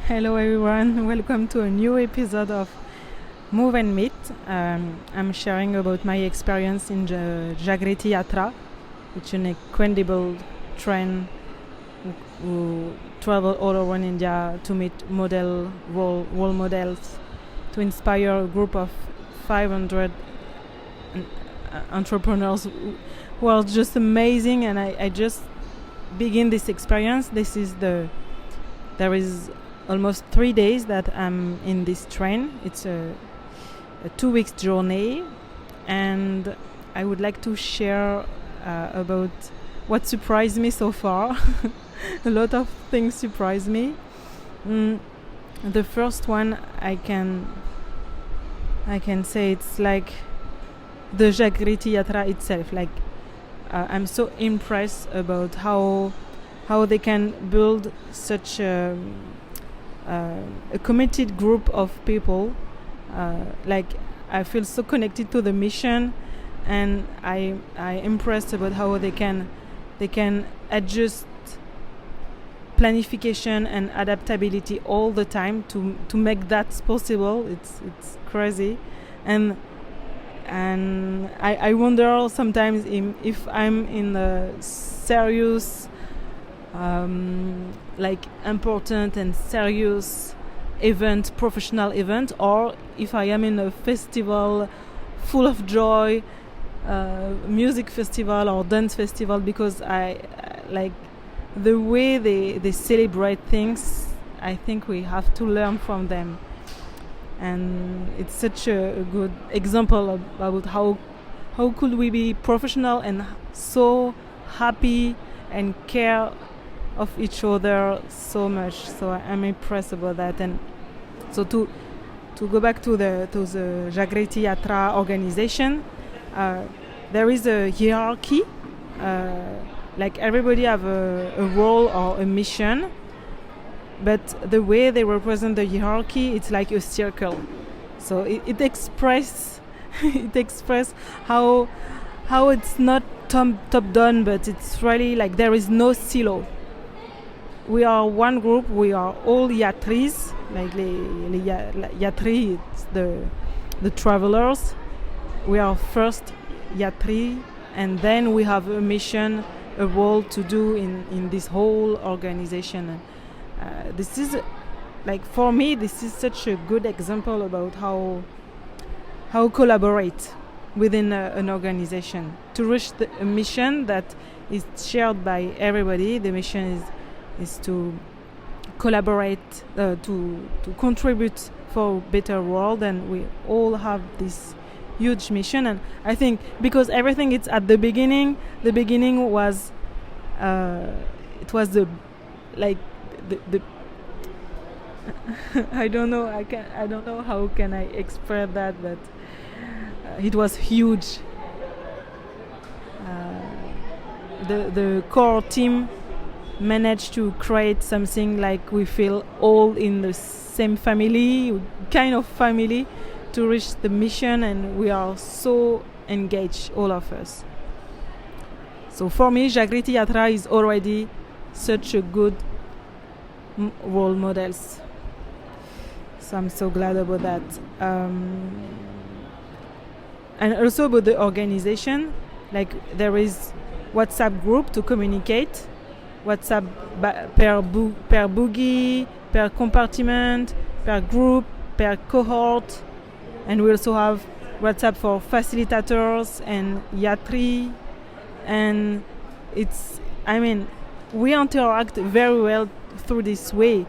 Hello everyone, welcome to a new episode of Move and Meet. I'm sharing about my experience in the Jagriti Yatra, which is an incredible train who travel all around India to meet role models, to inspire a group of 500 entrepreneurs who are just amazing. And I just begin this experience. There is almost 3 days that I'm in this train. It's a 2 weeks journey, and I would like to share about what surprised me so far. A lot of things surprised me. The first one I can say it's like the Jagriti Yatra itself. I'm so impressed about how they can build such a committed group of people. I feel so connected to the mission, and I impressed about how they can adjust planification and adaptability all the time to make that possible. It's crazy, and I wonder sometimes if I'm in a serious important and serious event, professional event, or if I am in a festival full of joy, music festival or dance festival, because I like the way they celebrate things. I think we have to learn from them, and it's such a good example about how could we be professional and so happy and care of each other so much. So I'm impressed about that. And so to go back to the Jagriti Yatra organization, there is a hierarchy. Like everybody have a role or a mission, but the way they represent the hierarchy, it's like a circle. So it express how it's not top down, but it's really like there is no silo. We are one group. We are all yatris, like yatri, it's the travelers. We are first yatri, and then we have a mission, a role to do in this whole organization. This is, like, for me, this is such a good example about how collaborate within an organization to reach a mission that is shared by everybody. The mission is to collaborate, to contribute for a better world, and we all have this huge mission. And I think because everything is at the beginning was it was the I don't know how can I express that, but it was huge. The core team managed to create something like we feel all in the same family, kind of family, to reach the mission, and we are so engaged, all of us. So for me, Jagriti Yatra is already such a good role models. So I'm so glad about that. And also about the organization, like there is WhatsApp group to communicate. WhatsApp per boogie, per compartment, per group, per cohort, and we also have WhatsApp for facilitators and yatri, and we interact very well through this way.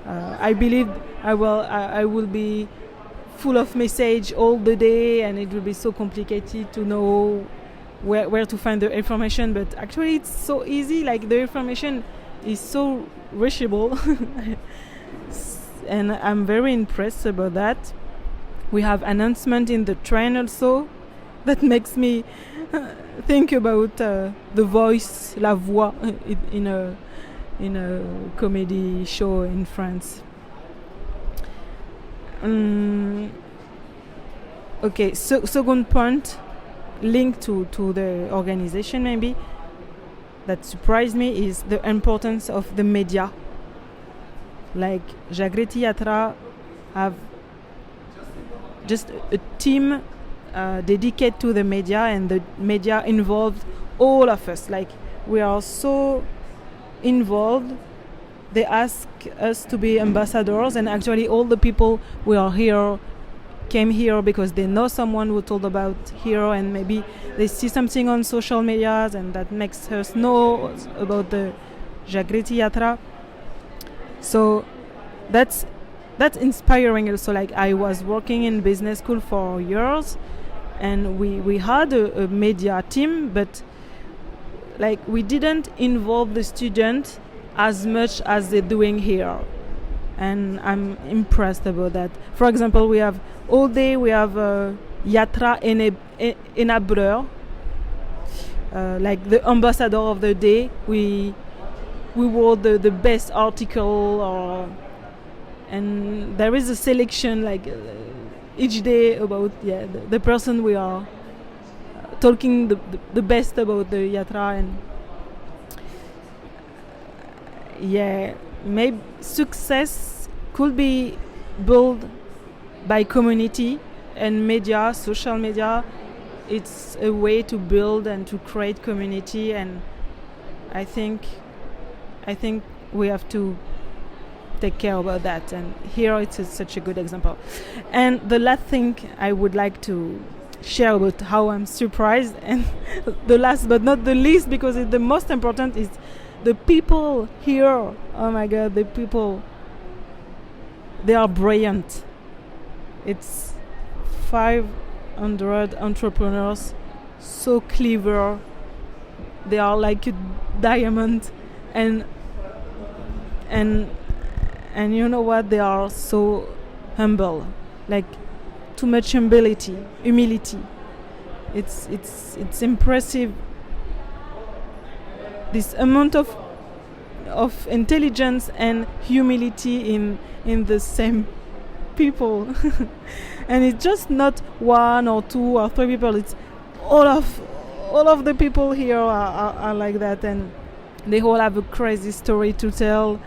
I believe I will be full of message all the day, and it will be so complicated to know where to find the information, but actually it's so easy. Like, the information is so reachable. And I'm very impressed about that. We have announcement in the train also that makes me think about The Voice, La Voix, in a comedy show in France. Okay, so second point, linked to the organization, maybe, that surprised me is the importance of the media. Like Jagriti Yatra have just a team dedicated to the media, and the media involved all of us. Like we are so involved. They ask us to be ambassadors, and actually all the people who are here came here because they know someone who told about here, and maybe they see something on social medias, and that makes us know about the Jagriti Yatra. So that's inspiring also. Like I was working in business school for years, and we had a media team, but like we didn't involve the student as much as they're doing here, and I'm impressed about that. For example, we have all day Yatra enabler, like the ambassador of the day. We wrote the best article, and there is a selection like each day about the person we are talking the best about the Yatra. And maybe success could be built by community, and media, social media, it's a way to build and to create community, and I think we have to take care about that, and here it's such a good example. And the last thing I would like to share about how I'm surprised, and the last but not the least, because it's the most important, is the people here. Oh my God, the people, they are brilliant. It's 500 entrepreneurs, so clever. They are like a diamond, and you know what? They are so humble, like too much humility. It's impressive. This amount of intelligence and humility in the same people, and it's just not one or two or three people. It's all of the people here are like that, and they all have a crazy story to tell.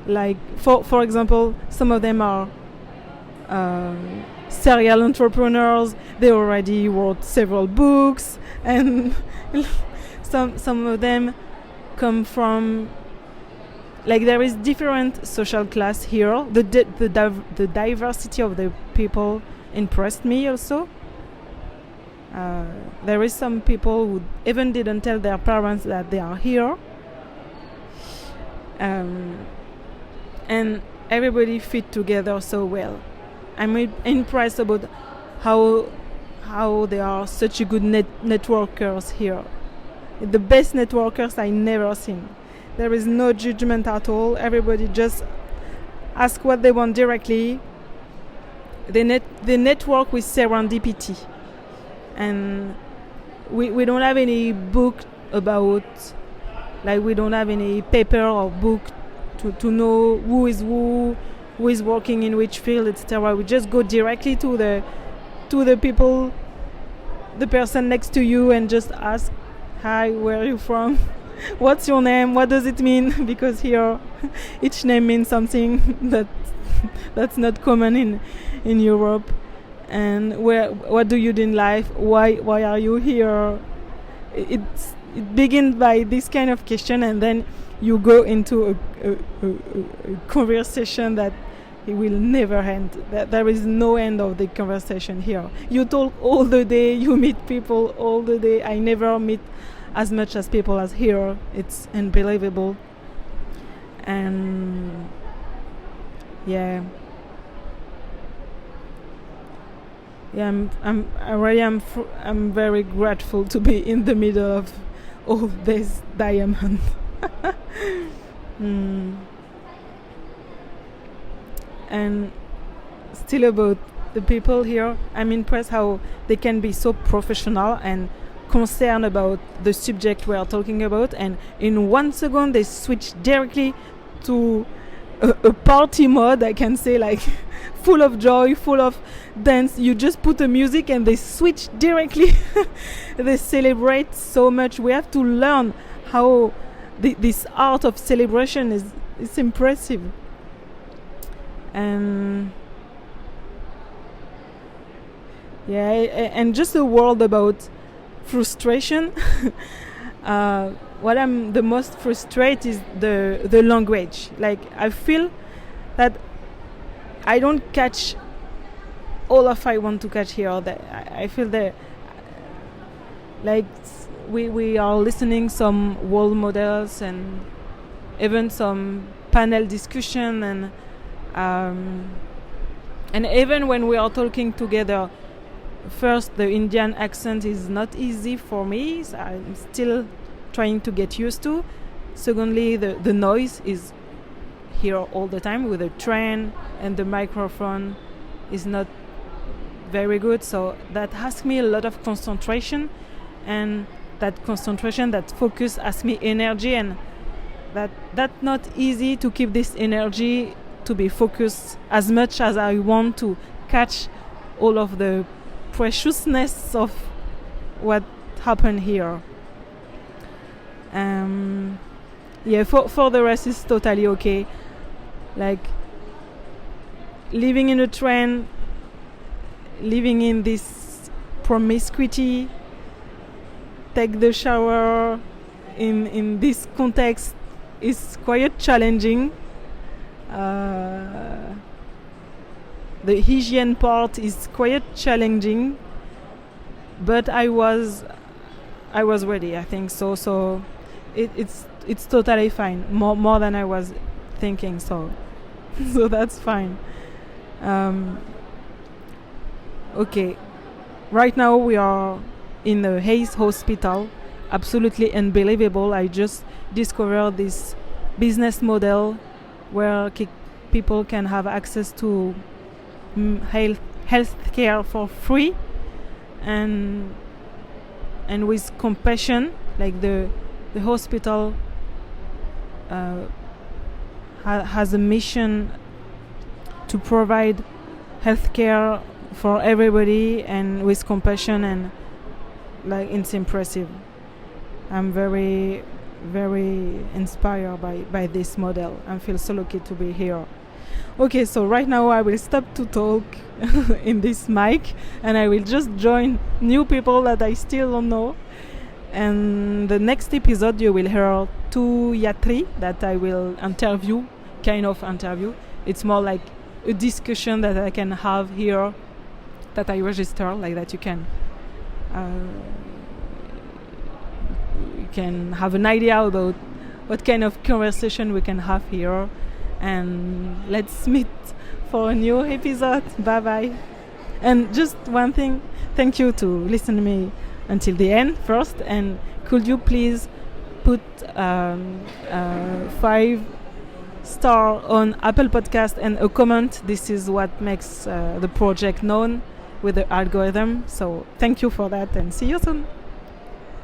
Like for example, some of them are serial entrepreneurs. They already wrote several books, and some of them come from, like, there is different social class here. The diversity of the people impressed me also. There is some people who even didn't tell their parents that they are here, and everybody fit together so well. I'm impressed about how they are such a good networkers here. The best networkers I never seen. There is no judgment at all. Everybody just ask what they want directly. They network with serendipity, and we don't have any book about, like, we don't have any paper or book to know who is working in which field, etc. We just go directly to the people, the person next to you, and just ask, hi, where are you from? What's your name? What does it mean? Because here each name means something that's not common in Europe. And what do you do in life? Why are you here? It begins by this kind of question, and then you go into a conversation that it will never end. There is no end of the conversation here. You talk all the day, you meet people all the day. I never meet as much as people as here. It's unbelievable. And I'm very grateful to be in the middle of all this diamond. And still about the people here, I'm impressed how they can be so professional and concerned about the subject we are talking about, and in 1 second they switch directly to a party mode, I can say, like full of joy, full of dance. You just put the music and they switch directly. They celebrate so much. We have to learn how this art of celebration is impressive. And yeah, and just a word about frustration. What I'm the most frustrated is the language. Like, I feel that I don't catch all of I want to catch here. That I feel that like we are listening some role models and even some panel discussion, and even when we are talking together, first the Indian accent is not easy for me, so I'm still trying to get used to. Secondly, the noise is here all the time with the train, and the microphone is not very good, so that asks me a lot of concentration, and that concentration, that focus asks me energy, and that's not easy to keep this energy to be focused as much as I want to catch all of the preciousness of what happened here. Yeah, for the rest is totally okay. Like, living in a train, living in this promiscuity, take the shower in this context is quite challenging. The hygiene part is quite challenging, but I was ready, I think so. So it's totally fine, more than I was thinking. So so that's fine. Okay, right now we are in the Hayes Hospital. Absolutely unbelievable. I just discovered this business model where people can have access to health care for free, and with compassion. Like, the hospital has a mission to provide health care for everybody, and with compassion, and like, it's impressive. I'm very, very inspired by this model. I feel so lucky to be here. Okay, so right now I will stop to talk in this mic, and I will just join new people that I still don't know. And the next episode you will hear two Yatri that I will interview, kind of interview. It's more like a discussion that I can have here, that I register, like that you can have an idea about what kind of conversation we can have here. And let's meet for a new episode. Bye bye. And just one thing, thank you to listen to me until the end first, and could you please put 5-star on Apple Podcast and a comment. This is what makes the project known with the algorithm. So thank you for that, and see you soon.